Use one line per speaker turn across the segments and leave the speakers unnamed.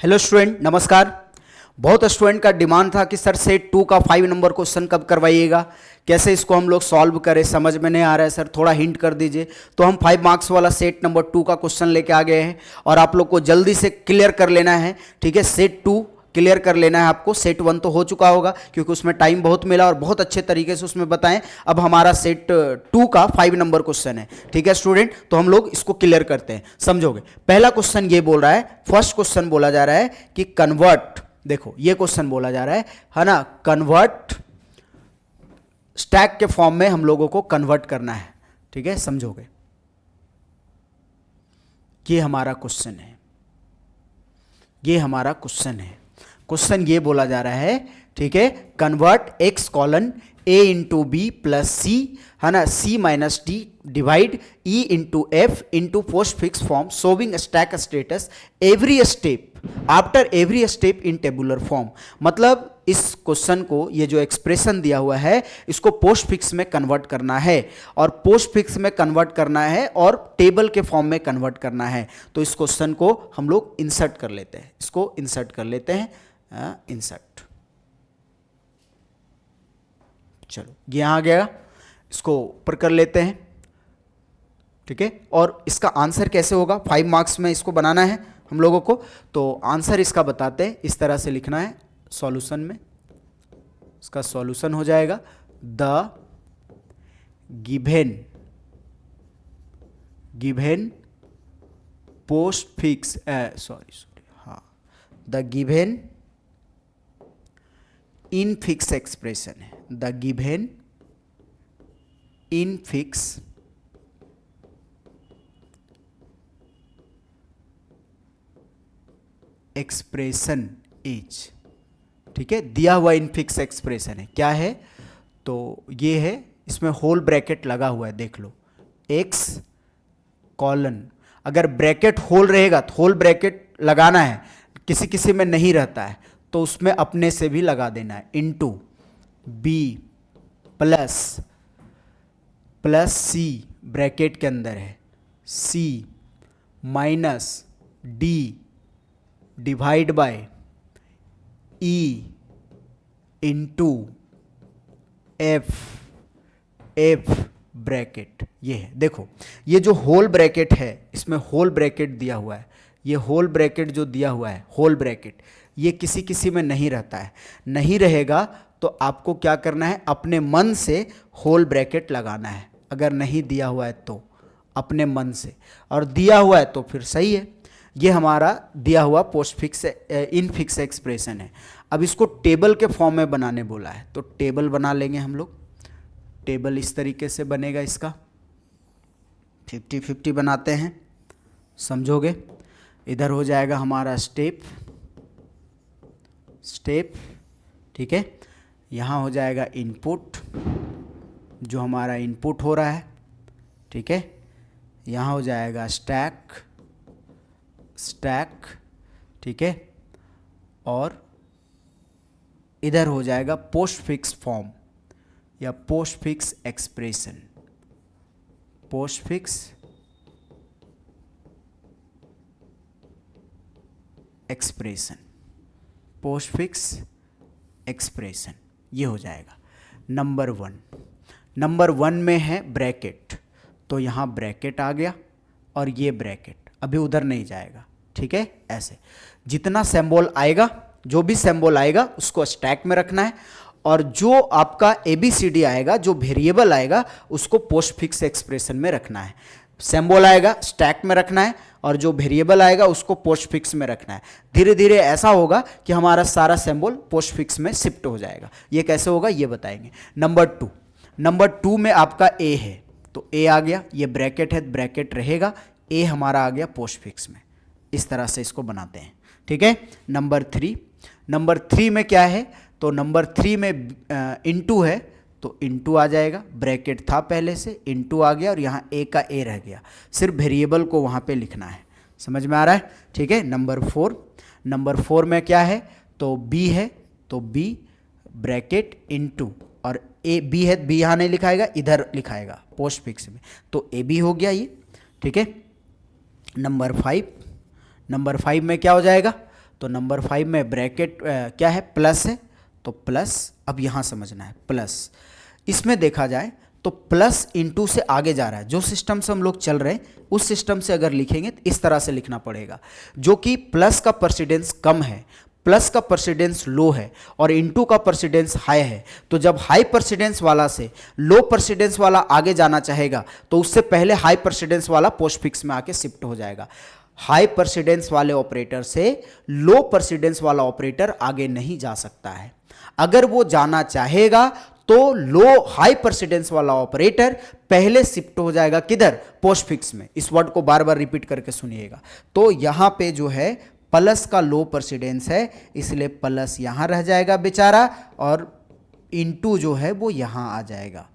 Hello student, नमस्कार। बहुत student का डिमांड था कि सर सेट 2 का 5 नंबर क्वेश्चन कब करवाइएगा, कैसे इसको हम लोग सॉल्व करें, समझ में नहीं आ रहा है सर, थोड़ा हिंट कर दीजिए। तो हम 5 मार्क्स वाला सेट नंबर 2 का क्वेश्चन लेके आ गए हैं और आप लोग को जल्दी से क्लियर कर लेना है। ठीक है, सेट 2 क्लियर कर लेना है आपको। सेट 1 तो हो चुका होगा क्योंकि उसमें टाइम बहुत मिला और बहुत अच्छे तरीके से उसमें बताएं। अब हमारा सेट 2 का 5 नंबर क्वेश्चन है। ठीक है स्टूडेंट, तो हम लोग इसको क्लियर करते हैं, समझोगे। पहला क्वेश्चन ये बोल रहा है, फर्स्ट क्वेश्चन बोला जा रहा है कि कन्वर्ट, देखो ये क्वेश्चन बोला जा रहा है ना, कन्वर्ट स्टैक के फॉर्म में हम लोगों को कन्वर्ट करना है। ठीक है, समझोगे, ये हमारा क्वेश्चन है, ये हमारा क्वेश्चन है। क्वेश्चन ये बोला जा रहा है, ठीक है, convert X colon A into B plus C, है ना, C minus D divide E into F into postfix form showing stack status every step after every step in tabular form. मतलब इस क्वेश्चन को, ये जो expression दिया हुआ है, इसको पोस्ट फिक्स में कन्वर्ट करना है और पोस्ट फिक्स में कन्वर्ट करना है और टेबल के फॉर्म में कन्वर्ट करना है। तो इस क्वेश्चन को हम लोग इंसर्ट कर लेते हैं, इसको इंसर्ट कर लेते हैं, इंसर्ट। चलो ये आ गया, इसको ऊपर कर लेते हैं। ठीक है, और इसका आंसर कैसे होगा, 5 मार्क्स में इसको बनाना है हम लोगों को। तो आंसर इसका बताते हैं, इस तरह से लिखना है सॉल्यूशन में। इसका सॉल्यूशन हो जाएगा द गिवेन पोस्ट फिक्स, हाँ, the given infix expression है, the given infix expression is, ठीक है, दिया हुआ इन फिक्स एक्सप्रेशन है, क्या है, तो ये है, इसमें होल ब्रैकेट लगा हुआ है, देख लो, एक्स कॉलन, अगर ब्रैकेट होल रहेगा तो होल ब्रैकेट लगाना है, किसी किसी में नहीं रहता है तो उसमें अपने से भी लगा देना है, into B plus C bracket के अंदर है, C minus D divide by E into F bracket. ये है, देखो ये जो होल ब्रैकेट है, इसमें होल ब्रैकेट दिया हुआ है, ये होल ब्रैकेट जो दिया हुआ है, होल ब्रैकेट, ये किसी किसी में नहीं रहता है, नहीं रहेगा तो आपको क्या करना है, अपने मन से होल ब्रैकेट लगाना है। अगर नहीं दिया हुआ है तो अपने मन से, और दिया हुआ है तो फिर सही है। ये हमारा दिया हुआ post fix in fix expression है। अब इसको टेबल के फॉर्म में बनाने बोला है, तो टेबल बना लेंगे हम लोग। टेबल इस तरीके से बनेगा, इसका 50-50 बनाते हैं, समझोगे। इधर हो जाएगा हमारा स्टेप, ठीक है, यहाँ हो जाएगा इनपुट, जो हमारा इनपुट हो रहा है, ठीक है, यहाँ हो जाएगा स्टैक, ठीक है, और इधर हो जाएगा पोस्ट फिक्स फॉर्म या post fix expression, post fix expression, ये हो जाएगा नंबर 1। नंबर 1 में है ब्रैकेट, तो यहाँ ब्रैकेट आ गया और ये ब्रैकेट अभी उधर नहीं जाएगा, ठीक है। ऐसे जितना सिंबल आएगा, जो भी सिंबल आएगा उसको स्टैक में रखना है, और जो आपका ABCD आएगा, जो वेरिएबल आएगा, उसको पोस्ट फिक्स एक्सप्रेशन में रखना है। सिंबल आएगा स्टैक में रखना है और जो वेरिएबल आएगा उसको पोस्ट फिक्स में रखना है। धीरे धीरे ऐसा होगा कि हमारा सारा सिंबल पोस्ट फिक्स में शिफ्ट हो जाएगा। ये कैसे होगा ये बताएंगे। नंबर 2 में आपका A है, तो A आ गया, ये ब्रैकेट है, ब्रैकेट रहेगा, A हमारा आ गया पोस्ट फिक्स में। इस तरह से इसको बनाते हैं, ठीक है। नंबर 3 में क्या है, तो नंबर 3 में इनटू है, तो इनटू आ जाएगा, ब्रैकेट था पहले से, इनटू आ गया और यहाँ A का A रह गया, सिर्फ वेरिएबल को वहाँ पे लिखना है। समझ में आ रहा है, ठीक है। नंबर 4 में क्या है, तो B है, तो B ब्रैकेट इनटू, और B है, B यहाँ नहीं लिखाएगा, इधर लिखाएगा पोस्ट फिक्स में, तो AB हो गया ये, ठीक है। नंबर 5 में क्या हो जाएगा, तो नंबर 5 में ब्रैकेट क्या है, प्लस है, तो प्लस, अब यहाँ समझना है प्लस। इसमें देखा जाए तो प्लस इंटू से आगे जा रहा है, जो सिस्टम से हम लोग चल रहे हैं उस सिस्टम से अगर लिखेंगे तो इस तरह से लिखना पड़ेगा, जो कि प्लस का परसिडेंस कम है, प्लस का परसिडेंस लो है और इनटू का परसिडेंस हाई है। तो जब हाई परसिडेंस वाला से लो परसिडेंस वाला आगे जाना चाहेगा तो उससे पहले हाई परसिडेंस वाला पोस्टफिक्स में आके शिफ्ट हो जाएगा। हाई परसिडेंस वाले ऑपरेटर से लो परसिडेंस वाला ऑपरेटर आगे नहीं जा सकता है। अगर वो जाना चाहेगा तो लो हाई परसिडेंस वाला ऑपरेटर पहले शिफ्ट हो जाएगा किधर, पोस्टफिक्स में। इस वर्ड को बार बार रिपीट करके सुनिएगा। तो यहां पे जो है प्लस का लो परसिडेंस है, इसलिए प्लस यहां रह जाएगा बेचारा और इनटू जो है वो यहां आ जाएगा,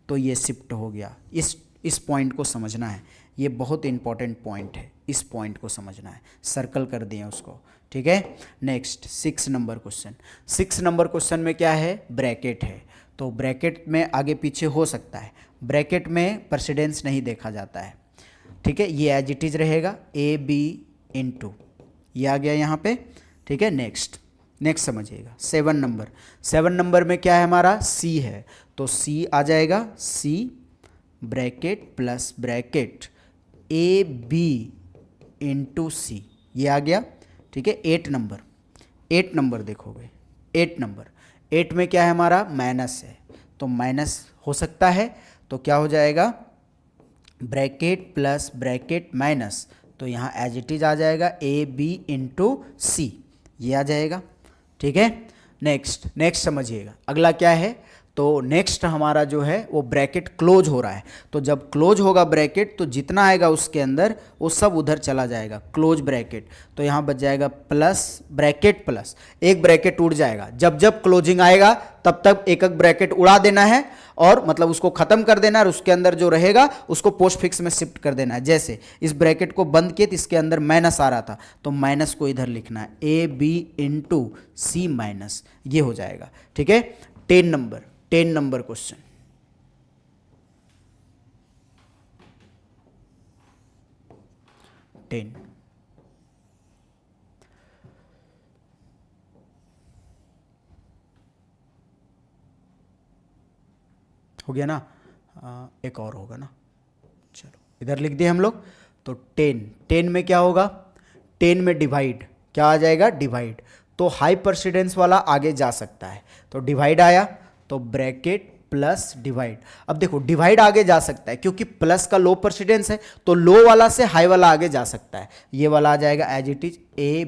तो ये शिफ्ट हो गया। इस पॉइंट को समझना है, ये बहुत इंपॉर्टेंट पॉइंट है, इस पॉइंट को समझना है, सर्कल कर दिए उसको, ठीक है। Next 6 number question. 6 number question में क्या है, ब्रैकेट है। तो ब्रैकेट में आगे पीछे हो सकता है, ब्रैकेट में परसिडेंस नहीं देखा जाता है, ठीक है। ये एज इट इज रहेगा, ए बी इंटू, ये आ गया यहाँ पे, ठीक है। नेक्स्ट समझिएगा 7 नंबर। 7 नंबर में क्या है हमारा, सी है, तो सी आ जाएगा, C bracket plus bracket A B into C, ये आ गया, ठीक है। 8 नंबर देखोगे, 8 में क्या है हमारा, माइनस है, तो माइनस हो सकता है, तो क्या हो जाएगा, ब्रैकेट प्लस ब्रैकेट माइनस, तो यहाँ एज इट इज आ जाएगा ए बी इंटू सी, ये आ जाएगा, ठीक है। नेक्स्ट समझिएगा, अगला क्या है, तो नेक्स्ट हमारा जो है वो ब्रैकेट क्लोज हो रहा है। तो जब क्लोज होगा ब्रैकेट तो जितना आएगा उसके अंदर वो सब उधर चला जाएगा, क्लोज ब्रैकेट। तो यहाँ बच जाएगा प्लस ब्रैकेट प्लस, एक ब्रैकेट उड़ जाएगा। जब जब क्लोजिंग आएगा तब तक एक एक ब्रैकेट उड़ा देना है और मतलब उसको खत्म कर देना है, और उसके अंदर जो रहेगा उसको पोस्ट फिक्स में शिफ्ट कर देना है। जैसे इस ब्रैकेट को बंद किए तो इसके अंदर माइनस आ रहा था, तो माइनस को इधर लिखना है, A B into C minus, ये हो जाएगा, ठीक है। 10 नंबर क्वेश्चन। हो गया ना, एक और होगा ना, चलो इधर लिख दिए हम लोग। तो 10 में क्या होगा, 10 में डिवाइड, क्या आ जाएगा, डिवाइड। तो हाई परसिडेंस वाला आगे जा सकता है, तो डिवाइड आया, तो ब्रैकेट प्लस डिवाइड। अब देखो डिवाइड आगे जा सकता है क्योंकि प्लस का लो परसिडेंस है, तो लो वाला से हाई वाला आगे जा सकता है। ये वाला आ जाएगा as it is A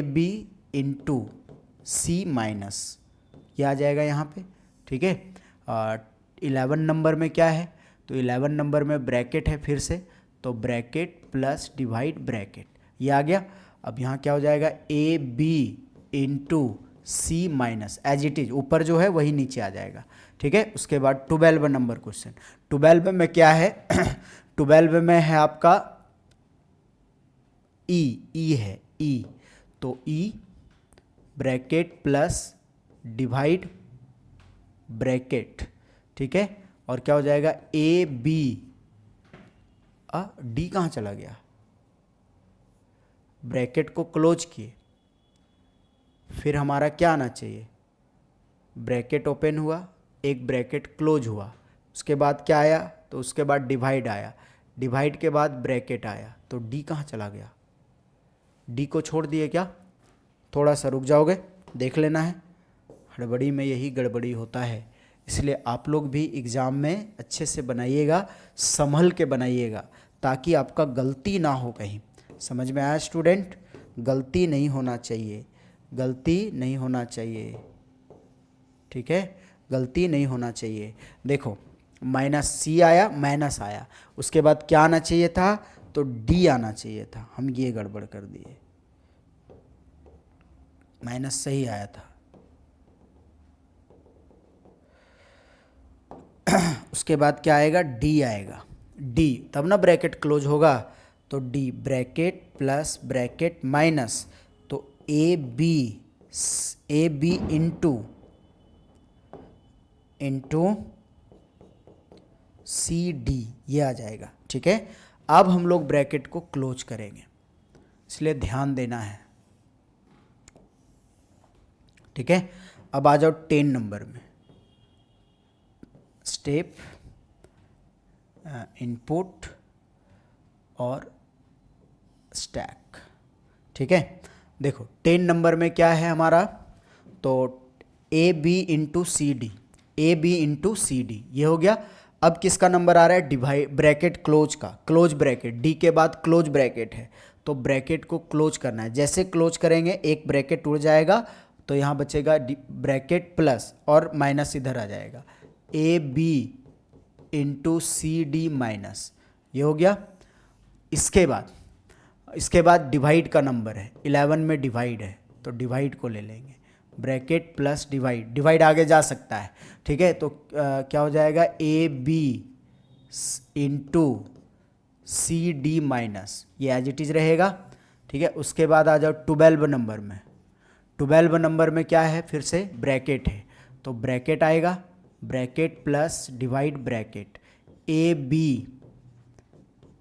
B into C minus, ये आ जाएगा यहाँ पे, ठीक है। 11 नंबर में क्या है, तो 11 नंबर में ब्रैकेट है फिर से, तो ब्रैकेट प्लस डिवाइड ब्रैकेट, ये आ गया। अब यहाँ क्या हो जाएगा, A B into C minus, as it is ऊपर जो है वही नीचे आ जाएगा, ठीक है। उसके बाद 12 नंबर क्वेश्चन। 12 में क्या है 12 में है आपका ई है, ई, तो E bracket plus divide bracket, ठीक है। और क्या हो जाएगा, ए बी, डी कहाँ चला गया, ब्रैकेट को क्लोज किए, फिर हमारा क्या आना चाहिए, ब्रैकेट ओपन हुआ, एक ब्रैकेट क्लोज हुआ, उसके बाद क्या आया, तो उसके बाद डिवाइड आया, डिवाइड के बाद ब्रैकेट आया, तो डी कहाँ चला गया, डी को छोड़ दिए क्या, थोड़ा सा रुक जाओगे, देख लेना है, हड़बड़ी में यही गड़बड़ी होता है। इसलिए आप लोग भी एग्ज़ाम में अच्छे से बनाइएगा, संभल के बनाइएगा, ताकि आपका गलती ना हो कहीं। समझ में आया स्टूडेंट, गलती नहीं होना चाहिए, गलती नहीं होना चाहिए, ठीक है, गलती नहीं होना चाहिए। देखो माइनस सी आया, माइनस आया, उसके बाद क्या आना चाहिए था, तो डी आना चाहिए था, हम ये गड़बड़ कर दिए, माइनस सही आया था। उसके बाद क्या आएगा, डी आएगा, डी तब ना ब्रैकेट क्लोज होगा, तो D bracket plus bracket minus, तो A B into C D, ये आ जाएगा, ठीक है। अब हम लोग ब्रैकेट को क्लोज करेंगे, इसलिए ध्यान देना है, ठीक है। अब आ जाओ 10 नंबर में, स्टेप, इनपुट और स्टैक, ठीक है। देखो 10 नंबर में क्या है हमारा, तो A B into C D, A B into C D, ये हो गया। अब किसका नंबर आ रहा है, डिवाइड ब्रैकेट क्लोज का, क्लोज ब्रैकेट, डी के बाद क्लोज ब्रैकेट है, तो ब्रैकेट को क्लोज करना है। जैसे क्लोज करेंगे एक ब्रैकेट उड़ जाएगा, तो यहाँ बचेगा ब्रैकेट प्लस और माइनस इधर आ जाएगा, A B into C D minus, ये हो गया। इसके बाद डिवाइड का नंबर है, 11 में डिवाइड है, तो डिवाइड को ले लेंगे, ब्रैकेट प्लस डिवाइड, डिवाइड आगे जा सकता है, ठीक है। तो क्या हो जाएगा, A B into C D minus, ये एज इट इज रहेगा, ठीक है। उसके बाद आ जाओ 12 नंबर में, 12 नंबर में क्या है, फिर से ब्रैकेट है, तो ब्रैकेट आएगा, bracket plus divide bracket, A B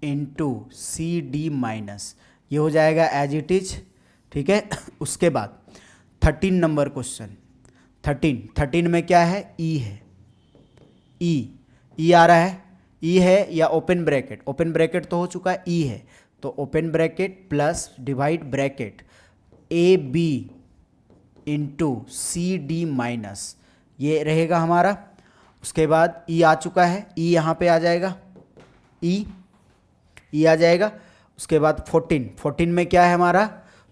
into C D minus, ये हो जाएगा एज इट इज, ठीक है। उसके बाद 13 नंबर क्वेश्चन, 13 में क्या है, ई है, ई आ रहा है, ई है या ओपन ब्रैकेट, ओपन ब्रैकेट तो हो चुका है, ई है, तो open bracket plus divide bracket, A B into C D minus, ये रहेगा हमारा। उसके बाद ई आ चुका है, ई यहाँ पे आ जाएगा, ई आ जाएगा। उसके बाद 14 में क्या है हमारा,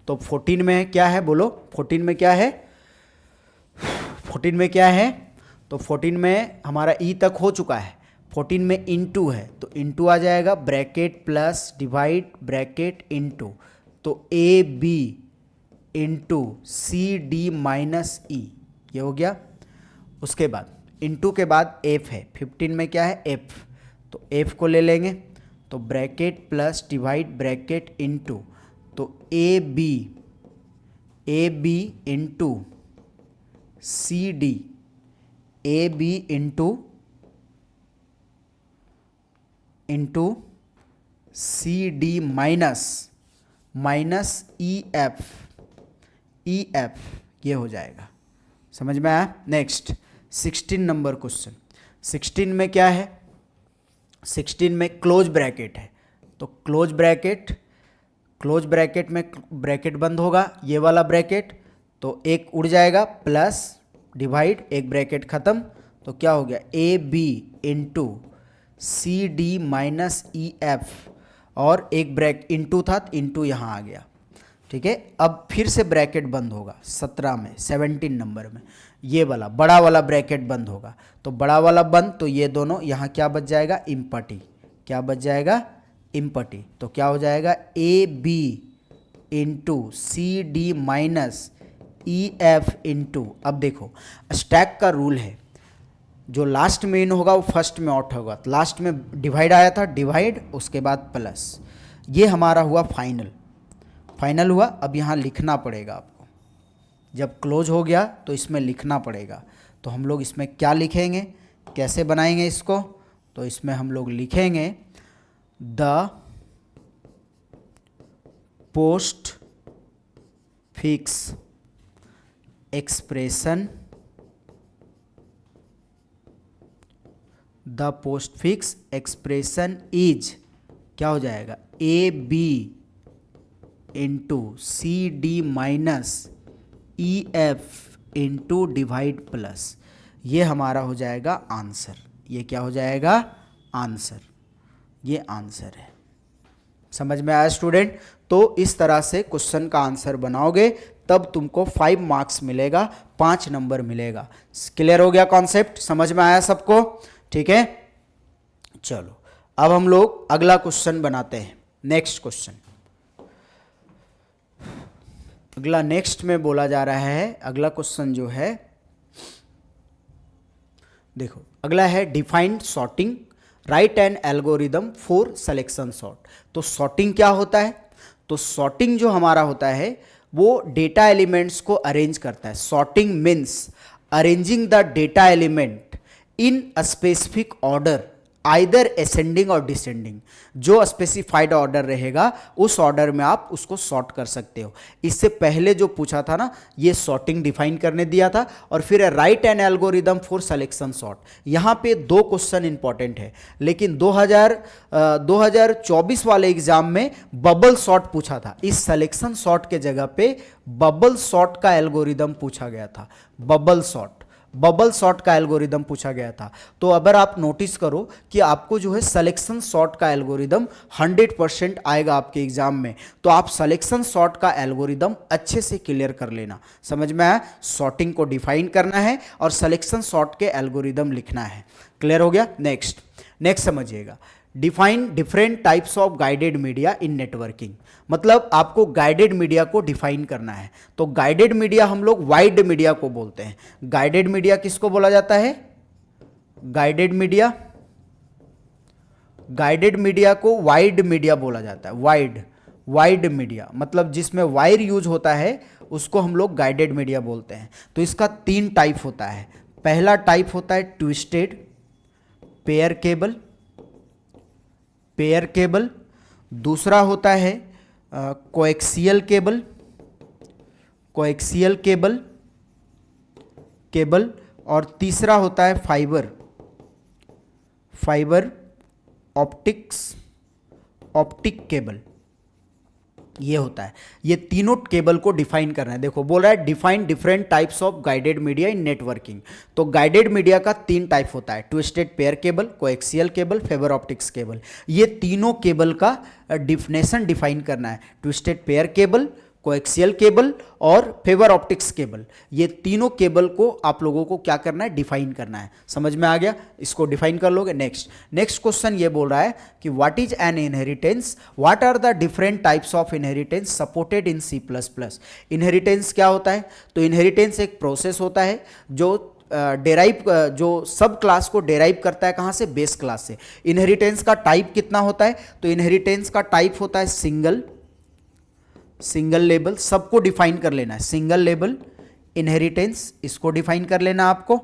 तो 14 में क्या है, बोलो 14 में क्या है, 14 में क्या है, तो 14 में हमारा ई तक हो चुका है, 14 में इंटू है, तो इंटू आ जाएगा, bracket plus divide bracket into, तो A B into C D minus E, ये हो गया। उसके बाद इंटू के बाद एफ है, 15 में क्या है, एफ, तो एफ को ले लेंगे, तो bracket plus divide bracket into, तो A B into C D, A B into C D minus E F, ये हो जाएगा, समझ में आया। नेक्स्ट 16 नंबर क्वेश्चन, 16 में क्या है, 16 में क्लोज ब्रैकेट है, तो क्लोज ब्रैकेट में ब्रैकेट बंद होगा, ये वाला ब्रैकेट, तो एक उड़ जाएगा, प्लस डिवाइड, एक ब्रैकेट ख़त्म, तो क्या हो गया, A B into C D minus E F, और एक ब्रैक इंटू था, इंटू यहाँ आ गया, ठीक है। अब फिर से ब्रैकेट बंद होगा 17 नंबर में, ये वाला बड़ा वाला ब्रैकेट बंद होगा, तो बड़ा वाला बंद, तो ये दोनों यहाँ क्या बच जाएगा, इम्पटी, क्या बच जाएगा, इम्पटी, तो क्या हो जाएगा, A B into C D minus E F into, अब देखो स्टैक का रूल है, जो लास्ट में इन होगा वो फर्स्ट में आउट होगा, तो लास्ट में डिवाइड आया था, डिवाइड उसके बाद प्लस, ये हमारा हुआ फाइनल हुआ। अब यहाँ लिखना पड़ेगा आपको, जब क्लोज हो गया तो इसमें लिखना पड़ेगा, तो हम लोग इसमें क्या लिखेंगे, कैसे बनाएंगे इसको, तो इसमें हम लोग लिखेंगे the postfix expression, the postfix expression is, क्या हो जाएगा, A B into C D minus E F into divide plus, ये हमारा हो जाएगा आंसर, ये क्या हो जाएगा, आंसर, ये आंसर है। समझ में आया स्टूडेंट। तो इस तरह से क्वेश्चन का आंसर बनाओगे तब तुमको 5 मार्क्स मिलेगा, 5 नंबर मिलेगा। क्लियर हो गया कॉन्सेप्ट, समझ में आया सबको, ठीक है। चलो अब हम लोग अगला क्वेश्चन बनाते हैं, नेक्स्ट क्वेश्चन। अगला नेक्स्ट में बोला जा रहा है, अगला क्वेश्चन जो है देखो, अगला है defined sorting, right N algorithm for selection sort. तो सॉर्टिंग क्या होता है, तो सॉर्टिंग जो हमारा होता है वो डेटा एलिमेंट्स को अरेंज करता है। Sorting means arranging the data element in a specific order either ascending और डिसेंडिंग, जो स्पेसिफाइड ऑर्डर रहेगा उस ऑर्डर में आप उसको सॉर्ट कर सकते हो। इससे पहले जो पूछा था ना, ये सॉर्टिंग डिफाइन करने दिया था, और फिर right N algorithm for selection sort. यहाँ पे 2 क्वेश्चन इंपॉर्टेंट है, लेकिन 2024 वाले एग्जाम में बबल सॉर्ट पूछा था। इस सिलेक्शन सॉर्ट के जगह पे बबल सॉर्ट का एल्गोरिदम पूछा गया था। बबल सॉर्ट का एल्गोरिदम पूछा गया था। तो अगर आप नोटिस करो कि आपको जो है सिलेक्शन सॉर्ट का एल्गोरिदम 100% आएगा आपके एग्जाम में, तो आप सिलेक्शन सॉर्ट का एल्गोरिदम अच्छे से क्लियर कर लेना। समझ में आया? सॉर्टिंग को डिफाइन करना है और सिलेक्शन सॉर्ट के एल्गोरिदम लिखना है। क्लियर हो गया? नेक्स्ट समझिएगा, define different types of guided media in networking. मतलब आपको गाइडेड मीडिया को डिफाइन करना है। तो गाइडेड मीडिया हम लोग वाइड मीडिया को बोलते हैं। गाइडेड मीडिया किसको बोला जाता है? गाइडेड मीडिया को वाइड मीडिया बोला जाता है। वाइड मीडिया मतलब जिसमें वायर यूज होता है उसको हम लोग गाइडेड मीडिया बोलते हैं। तो इसका 3 टाइप होता है। पहला टाइप होता है ट्विस्टेड पेयर केबल, दूसरा होता है कोएक्सियल केबल, और तीसरा होता है फाइबर ऑप्टिक केबल। ये होता है। ये तीनों केबल को डिफाइन करना है। देखो बोल रहा है define different types of guided media in networking. तो गाइडेड मीडिया का 3 टाइप होता है, twisted pair cable, coaxial cable, fibre optics cable. ये तीनों केबल का डेफिनेशन डिफाइन करना है। Twisted pair cable, coaxial cable और फाइबर ऑप्टिक्स केबल, ये तीनों केबल को आप लोगों को क्या करना है? डिफाइन करना है। समझ में आ गया? इसको डिफाइन कर लोगे। नेक्स्ट क्वेश्चन ये बोल रहा है कि what is an inheritance, what are the different types of inheritance supported in C++। Inheritance क्या होता है? तो इनहेरिटेंस एक प्रोसेस होता है जो जो सब क्लास को डेराइव करता है कहाँ से? बेस क्लास से। इनहेरिटेंस का टाइप कितना होता है? तो इनहेरिटेंस का टाइप होता है सिंगल लेबल। सबको डिफाइन कर लेना है। सिंगल लेबल इनहेरिटेंस, इसको डिफाइन कर लेना आपको।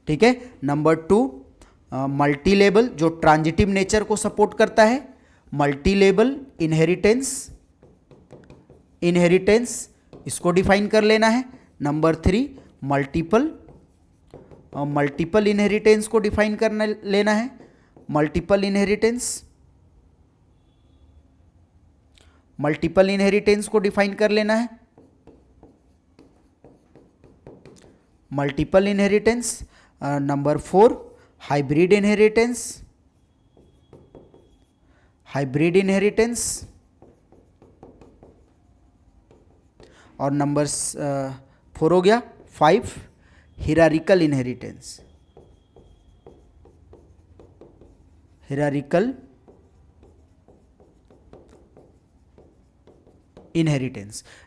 ठीक है। नंबर 2 मल्टी लेबल, जो ट्रांजिटिव नेचर को सपोर्ट करता है। मल्टी लेबल इनहेरिटेंस, इसको डिफाइन कर लेना है। नंबर 3 मल्टीपल इनहेरिटेंस को डिफाइन करना लेना है। मल्टीपल इनहेरिटेंस को डिफाइन कर लेना है। Multiple inheritance. Number 4 hybrid inheritance. और नंबर 4 हो गया। 5 हिरारिकल इनहेरिटेंस।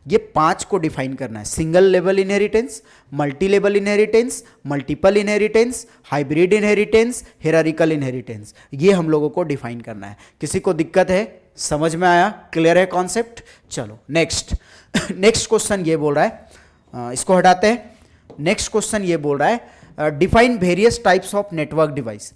ये 5 को डिफाइन करना है। Single level inheritance, multi level inheritance, multiple inheritance, hybrid inheritance, hierarchical inheritance, ये हम लोगों को डिफाइन करना है। किसी को दिक्कत है? समझ में आया? क्लियर है कॉन्सेप्ट? चलो नेक्स्ट क्वेश्चन ये बोल रहा है, इसको हटाते हैं। नेक्स्ट क्वेश्चन ये बोल रहा है define various types of network device.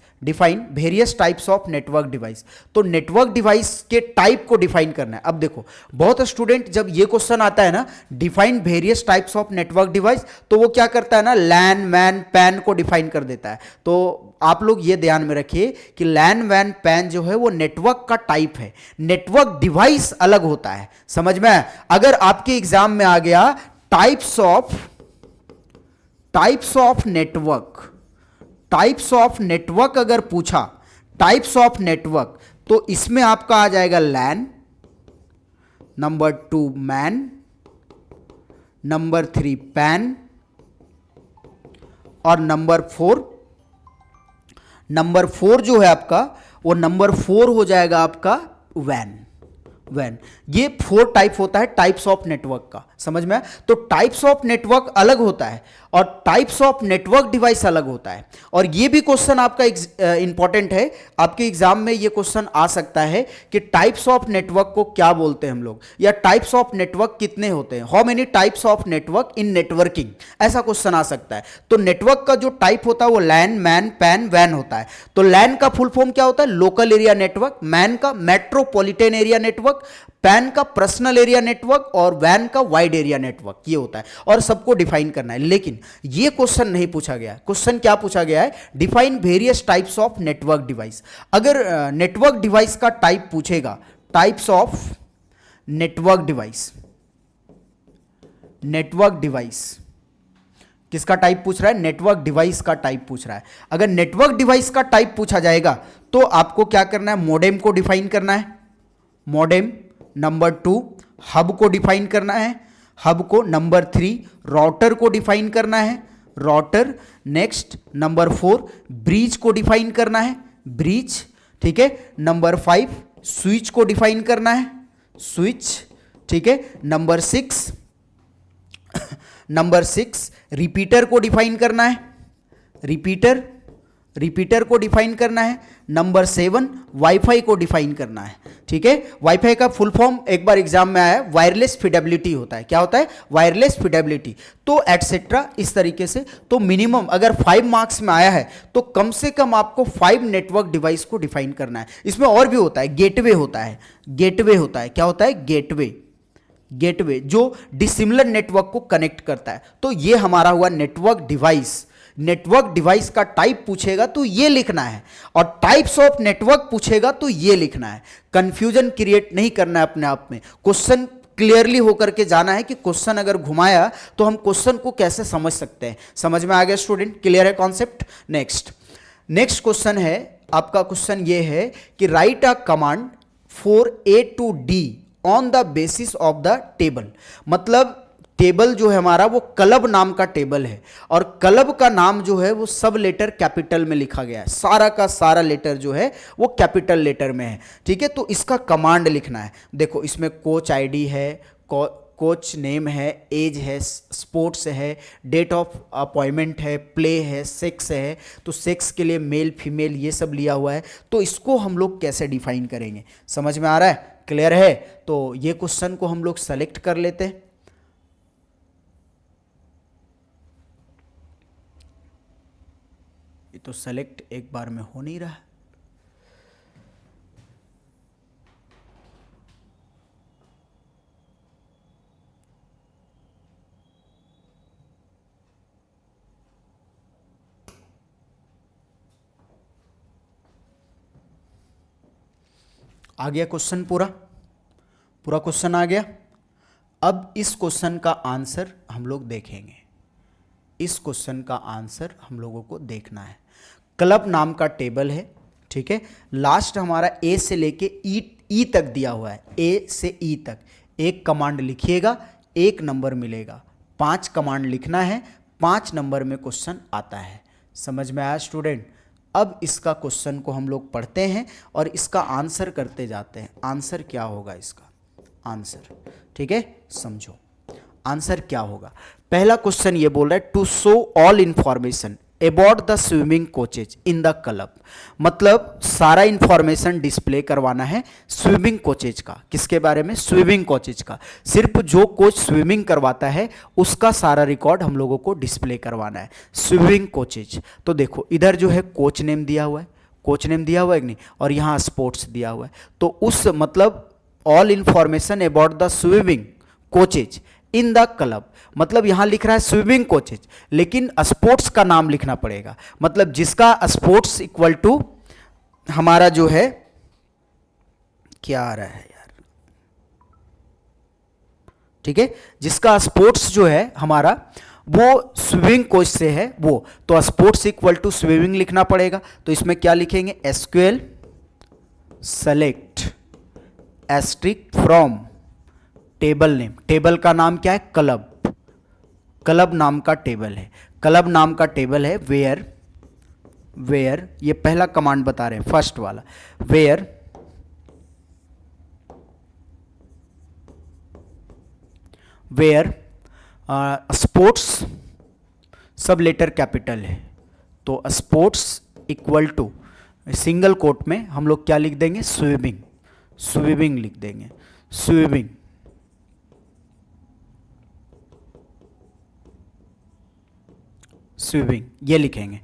तो नेटवर्क डिवाइस के टाइप को डिफाइन करना है। अब देखो बहुत स्टूडेंट जब ये क्वेश्चन आता है ना, define various types of network device, तो वो क्या करता है ना, लैन मैन पैन को डिफाइन कर देता है। तो आप लोग ये ध्यान में रखिए कि लैन वैन पैन जो है वो नेटवर्क का टाइप है, नेटवर्क डिवाइस अलग होता है। समझ में? अगर आपके एग्जाम में आ गया टाइप्स ऑफ नेटवर्क अगर पूछा, टाइप्स ऑफ नेटवर्क, तो इसमें आपका आ जाएगा लैन, नंबर 2 मैन, नंबर 3 पैन, और नंबर 4 जो है आपका, वो नंबर 4 हो जाएगा आपका वैन। वैन। ये 4 टाइप होता है टाइप्स ऑफ नेटवर्क का, समझ में आया? तो टाइप्स ऑफ नेटवर्क अलग होता है और टाइप्स ऑफ नेटवर्क डिवाइस अलग होता है। और ये भी क्वेश्चन आपका इंपॉर्टेंट है, आपके एग्जाम में ये क्वेश्चन आ सकता है कि टाइप्स ऑफ नेटवर्क को क्या बोलते हैं हम लोग, या टाइप्स ऑफ नेटवर्क कितने होते हैं, how many types of network in networking, ऐसा क्वेश्चन आ सकता है। तो नेटवर्क का जो टाइप होता है वो लैन, मैन, पैन, वैन होता है। तो लैन का फुल फॉर्म क्या होता है? Local area network. मैन का मेट्रोपॉलिटन एरिया नेटवर्क, पैन का पर्सनल एरिया नेटवर्क, और वैन का वाइड एरिया नेटवर्क। ये होता है और सबको डिफाइन करना है। लेकिन ये क्वेश्चन नहीं पूछा गया है। क्वेश्चन क्या पूछा गया है? Define various types of network device. अगर नेटवर्क डिवाइस का टाइप पूछेगा, types of network device, network device किसका टाइप पूछ रहा है? नेटवर्क डिवाइस का टाइप पूछ रहा है। अगर नेटवर्क डिवाइस का टाइप पूछा जाएगा तो आपको क्या करना है? मॉडेम को डिफाइन करना है, मॉडेम। नंबर 2 हब को डिफाइन करना है, हब को। नंबर 3 राउटर को डिफाइन करना है, राउटर। नेक्स्ट नंबर 4 ब्रिज को डिफाइन करना है, ब्रिज, ठीक है। नंबर 5 स्विच को डिफाइन करना है, स्विच, ठीक है। नंबर 6 रिपीटर को डिफाइन करना है, रिपीटर, रिपीटर को डिफाइन करना है। नंबर 7 वाईफाई को डिफाइन करना है, ठीक है। वाईफाई का फुल फॉर्म एक बार एग्जाम में आया है, वायरलेस फिडेबिलिटी होता है। क्या होता है? वायरलेस फिडेबिलिटी। तो एटसेट्रा इस तरीके से। तो मिनिमम अगर 5 मार्क्स में आया है तो कम से कम आपको 5 नेटवर्क डिवाइस को डिफाइन करना है। इसमें और भी होता है, गेटवे होता है, गेटवे होता है। क्या होता है? गेटवे, गेटवे जो डिसिमिलर नेटवर्क को कनेक्ट करता है। तो ये हमारा हुआ नेटवर्क डिवाइस। नेटवर्क डिवाइस का टाइप पूछेगा तो ये लिखना है, और टाइप्स ऑफ नेटवर्क पूछेगा तो ये लिखना है। कंफ्यूजन क्रिएट नहीं करना है अपने आप में। क्वेश्चन क्लियरली होकर के जाना है कि क्वेश्चन अगर घुमाया तो हम क्वेश्चन को कैसे समझ सकते हैं। समझ में आ गया स्टूडेंट? क्लियर है कॉन्सेप्ट? नेक्स्ट क्वेश्चन है आपका। क्वेश्चन ये है कि right a command for A to D on the basis of the table. मतलब टेबल जो है हमारा वो क्लब नाम का टेबल है, और क्लब का नाम जो है वो सब लेटर कैपिटल में लिखा गया है। सारा का सारा लेटर जो है वो कैपिटल लेटर में है, ठीक है। तो इसका कमांड लिखना है। देखो इसमें कोच आईडी है, कोच नेम है, एज है, स्पोर्ट्स है, डेट ऑफ अपॉइंटमेंट है, प्ले है, सेक्स है। तो सेक्स के लिए मेल फीमेल ये सब लिया हुआ है। तो इसको हम लोग कैसे डिफाइन करेंगे? समझ में आ रहा है? क्लियर है? तो ये क्वेश्चन को हम लोग सेलेक्ट कर लेते हैं। ये तो सेलेक्ट एक बार में हो नहीं रहा है। आ गया क्वेश्चन, पूरा क्वेश्चन आ गया। अब इस क्वेश्चन का आंसर हम लोग देखेंगे। इस क्वेश्चन का आंसर हम लोगों को देखना है। क्लब नाम का टेबल है, ठीक है। लास्ट हमारा ए से लेके ई तक दिया हुआ है, ए से ई तक। एक कमांड लिखिएगा, 1 नंबर मिलेगा। 5 कमांड लिखना है, 5 नंबर में क्वेश्चन आता है। समझ में आया स्टूडेंट? अब इसका क्वेश्चन को हम लोग पढ़ते हैं और इसका आंसर करते जाते हैं। आंसर क्या होगा इसका? आंसर, ठीक है, समझो आंसर क्या होगा। पहला क्वेश्चन ये बोल रहा है to show all information about the swimming coaches in the club. मतलब सारा इंफॉर्मेशन डिस्प्ले करवाना है स्विमिंग कोचेज का। किसके बारे में? स्विमिंग कोचेज का। सिर्फ जो कोच स्विमिंग करवाता है उसका सारा रिकॉर्ड हम लोगों को डिस्प्ले करवाना है, स्विमिंग कोचेज। तो देखो इधर जो है कोच नेम दिया हुआ है, कोच नेम दिया हुआ है कि नहीं, और यहाँ स्पोर्ट्स दिया हुआ है। तो उस मतलब all information about the swimming coaches in the club, मतलब यहां लिख रहा है स्विमिंग कोचेज, लेकिन स्पोर्ट्स का नाम लिखना पड़ेगा। मतलब जिसका स्पोर्ट्स इक्वल टू हमारा जो है, क्या आ रहा है यार, ठीक है, जिसका स्पोर्ट्स जो है हमारा वो स्विमिंग कोच से है वो, तो स्पोर्ट्स इक्वल टू स्विमिंग लिखना पड़ेगा। तो इसमें क्या लिखेंगे? SQL select asterisk from table name. Table का नाम क्या है? क्लब। क्लब नाम का टेबल है, क्लब नाम का टेबल है। वेयर ये पहला कमांड बता रहे हैं, फर्स्ट वाला, वेयर वेयर स्पोर्ट्स सब लेटर कैपिटल है, तो sports equal to single quote में हम लोग क्या लिख देंगे, स्विमिंग, स्विमिंग लिख देंगे, स्विमिंग। स्विमिंग ये लिखेंगे।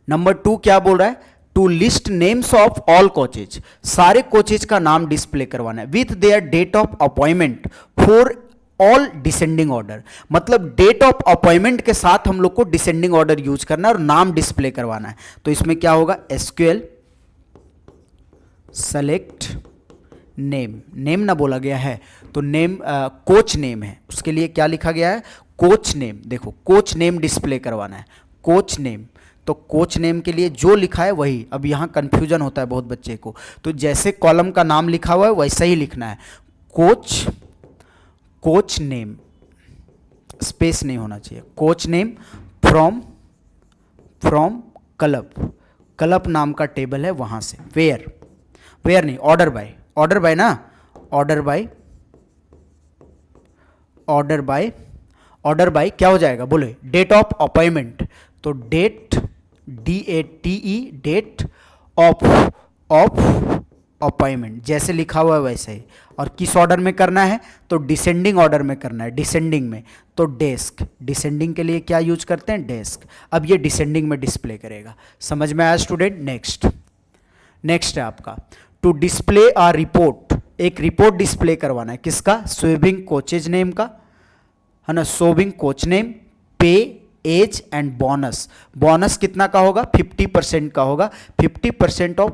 नंबर टू क्या बोल रहा है, to list names of all coaches, सारे कोचेज का नाम डिस्प्ले करवाना है with their date of appointment for all descending order, मतलब डेट ऑफ अपॉइंटमेंट के साथ हम लोग को डिसेंडिंग ऑर्डर यूज करना है और नाम डिस्प्ले करवाना है। तो इसमें क्या होगा, एसक्यूएल सेलेक्ट नेम, नेम ना बोला गया है तो नेम कोच नेम है, उसके लिए क्या लिखा गया है, कोच नेम। देखो कोच नेम डिस्प्ले करवाना है, कोच नेम, तो कोच नेम के लिए जो लिखा है वही। अब यहाँ कंफ्यूजन होता है बहुत बच्चे को, तो जैसे कॉलम का नाम लिखा हुआ है वैसा ही लिखना है, कोच, कोच नेम, स्पेस नहीं होना चाहिए, coach name from club, club नाम का टेबल है वहाँ से, वेयर, वेयर नहीं, ऑर्डर बाय, ऑर्डर बाय ना, order by, order by, order by क्या हो जाएगा बोले, डेट ऑफ अपॉइंटमेंट, तो date DATE date of appointment, जैसे लिखा हुआ है वैसे ही। और किस ऑर्डर में करना है, तो डिसेंडिंग ऑर्डर में करना है, डिसेंडिंग में, तो डेस्क, डिसेंडिंग के लिए क्या यूज करते हैं, डेस्क। अब ये डिसेंडिंग में डिस्प्ले करेगा, समझ में आया स्टूडेंट। नेक्स्ट है आपका टू डिस्प्ले अ रिपोर्ट, एक रिपोर्ट डिस्प्ले करवाना है, किसका, स्विमिंग कोचेज नेम का है ना, स्विमिंग कोच नेम, पे, एज एंड बोनस। बोनस कितना का होगा, 50% का होगा, 50% ऑफ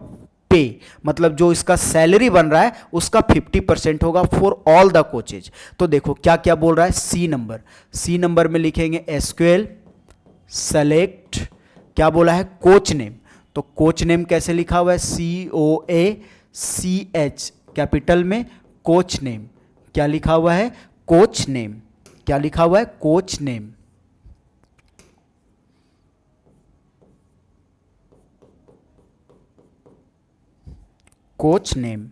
पे, मतलब जो इसका सैलरी बन रहा है उसका 50% होगा फॉर ऑल द कोचेज। तो देखो क्या क्या बोल रहा है, सी नंबर में लिखेंगे एसक्यूएल सेलेक्ट, क्या बोला है, कोच नेम, तो कोच नेम कैसे लिखा हुआ है, COACH कैपिटल में, कोच नेम क्या लिखा हुआ है, कोच नेम, क्या लिखा हुआ है, coach name. Coach name,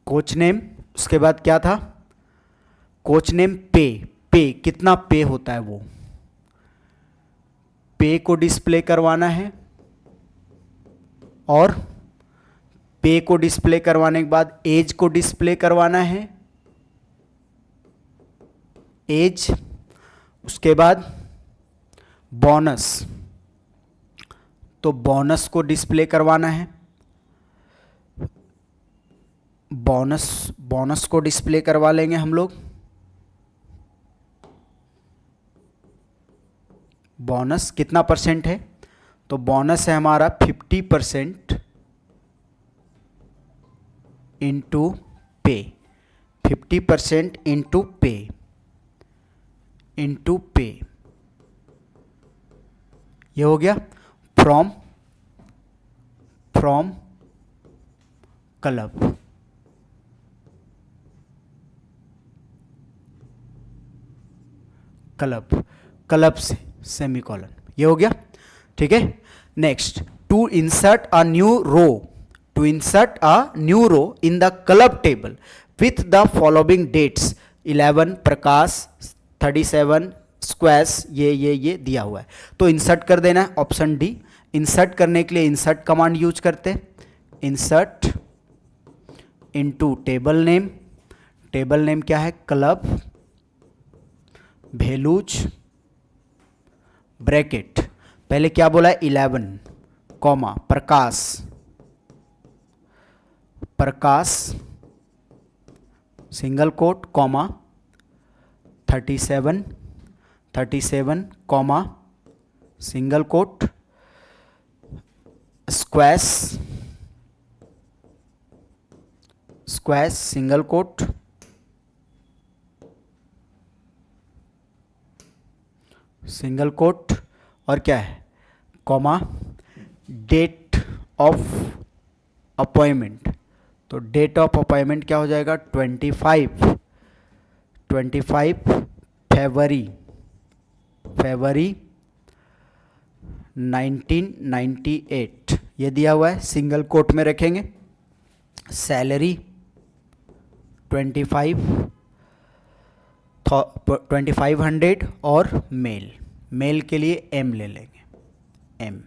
coach name, उसके बाद क्या था, कोच नेम पे, पे कितना पे होता है वो, पे को डिस्प्ले करवाना है, और पे को डिस्प्ले करवाने के बाद एज को डिस्प्ले करवाना है, एज, उसके बाद बोनस, तो बोनस को डिस्प्ले करवाना है, बोनस को डिस्प्ले करवा लेंगे हम लोग, बोनस कितना परसेंट है, तो बोनस है हमारा 50% इंटू पे, 50% इंटू पे, ये हो गया, फ्रॉम क्लब, क्लब से सेमीकोलन, ये हो गया, ठीक है। Next, to insert a new row, to insert a new row in the club table with the following dates, 11 Prakash, 37 squash, ये दिया हुआ है, तो इंसर्ट कर देना है, ऑप्शन डी। इंसर्ट करने के लिए इंसर्ट कमांड यूज करते हैं, insert into table name, table name क्या है, क्लब भेलूज, ब्रैकेट, पहले क्या बोला है, 11 comma Prakash, single quote comma 37 comma single quote, squash single quote, single quote, और क्या है, कॉमा डेट ऑफ अपॉइंटमेंट, तो डेट ऑफ अपॉइंटमेंट क्या हो जाएगा, 25 फरवरी 1998 ये दिया हुआ है, सिंगल कोट में रखेंगे। सैलरी 2500 और मेल के लिए एम ले लेंगे, एम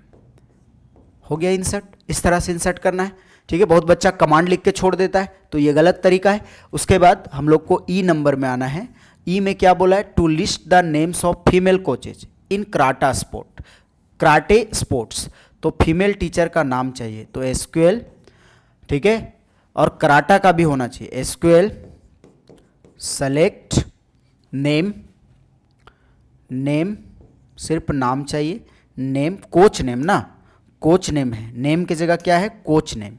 हो गया इंसर्ट। इस तरह से इंसर्ट करना है, ठीक है। बहुत बच्चा कमांड लिख के छोड़ देता है, तो ये गलत तरीका है। उसके बाद हम लोग को ई नंबर में आना है। ई में क्या बोला है, to list the names of female coaches in karate sport, karate sports. तो फीमेल टीचर का नाम चाहिए, तो एसक्यूएल, ठीक है। और कराटा का भी होना चाहिए, एसक्यूएल सेलेक्ट नेम, नेम सिर्फ नाम चाहिए, नेम कोच नेम ना, कोच नेम है, नेम की जगह क्या है, कोच नेम,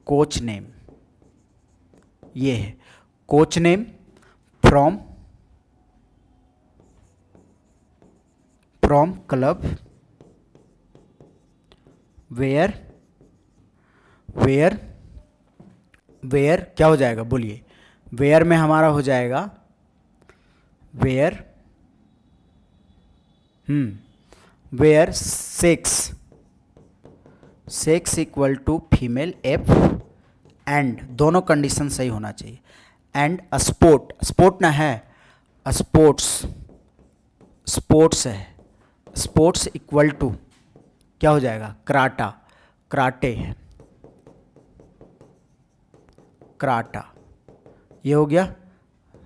कोच नेम ये है, coach name from club, where क्या हो जाएगा बोलिए, वेयर में हमारा हो जाएगा where sex equal to female F, and दोनों कंडीशन सही होना चाहिए। एंड स्पोर्ट ना है, स्पोर्ट्स है, स्पोर्ट्स इक्वल टू क्या हो जाएगा, कराटे है, कराटा ये हो गया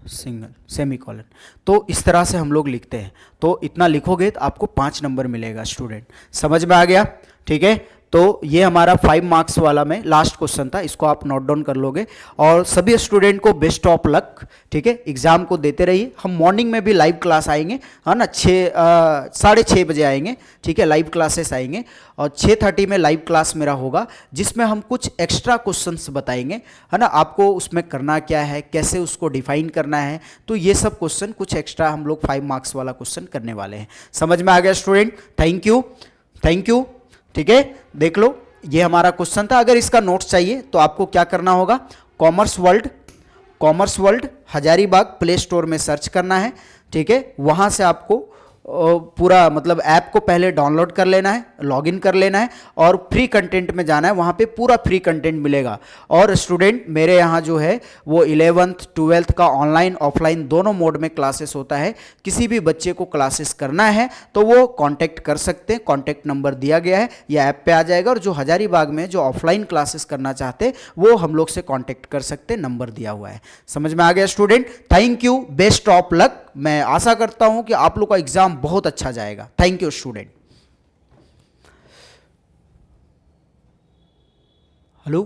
सिंगल सेमीकोलन। तो इस तरह से हम लोग लिखते हैं। तो इतना लिखोगे तो आपको 5 नंबर मिलेगा स्टूडेंट। समझ में आ गया, ठीक है। तो ये हमारा 5 मार्क्स वाला में लास्ट क्वेश्चन था, इसको आप नोट डाउन कर लोगे। और सभी स्टूडेंट को बेस्ट ऑफ लक, ठीक है। एग्जाम को देते रहिए। हम मॉर्निंग में भी लाइव क्लास आएंगे, है ना, 6:30 बजे आएंगे, ठीक है, लाइव क्लासेस आएंगे। और 6:30 में लाइव क्लास मेरा होगा, जिसमें हम कुछ एक्स्ट्रा क्वेश्चंस बताएंगे, है ना, आपको उसमें करना क्या है, कैसे उसको डिफाइन करना है। तो ये सब क्वेश्चन कुछ एक्स्ट्रा हम लोग 5 मार्क्स वाला क्वेश्चन करने वाले हैं। समझ में आ गया स्टूडेंट, थैंक यू, ठीक है। देख लो, ये हमारा क्वेश्चन था। अगर इसका नोट्स चाहिए तो आपको क्या करना होगा, commerce world Hazaribagh play store में सर्च करना है, ठीक है। वहाँ से आपको पूरा मतलब ऐप को पहले डाउनलोड कर लेना है, लॉगिन कर लेना है और फ्री कंटेंट में जाना है। वहाँ पे पूरा फ्री कंटेंट मिलेगा। और स्टूडेंट मेरे यहाँ जो है वो 11th 12th का ऑनलाइन ऑफलाइन दोनों मोड में क्लासेस होता है। किसी भी बच्चे को क्लासेस करना है तो वो कांटेक्ट कर सकते हैं, कांटेक्ट नंबर दिया गया है या ऐप पे आ जाएगा। और जो हजारीबाग में जो ऑफलाइन क्लासेस करना चाहते हैं वो हम लोग से कॉन्टेक्ट कर सकते हैं, नंबर दिया हुआ है। समझ में आ गया student, thank you, best of luck. मैं आशा करता हूं कि आप लोग का एग्जाम बहुत अच्छा जाएगा। Thank you student. हेलो।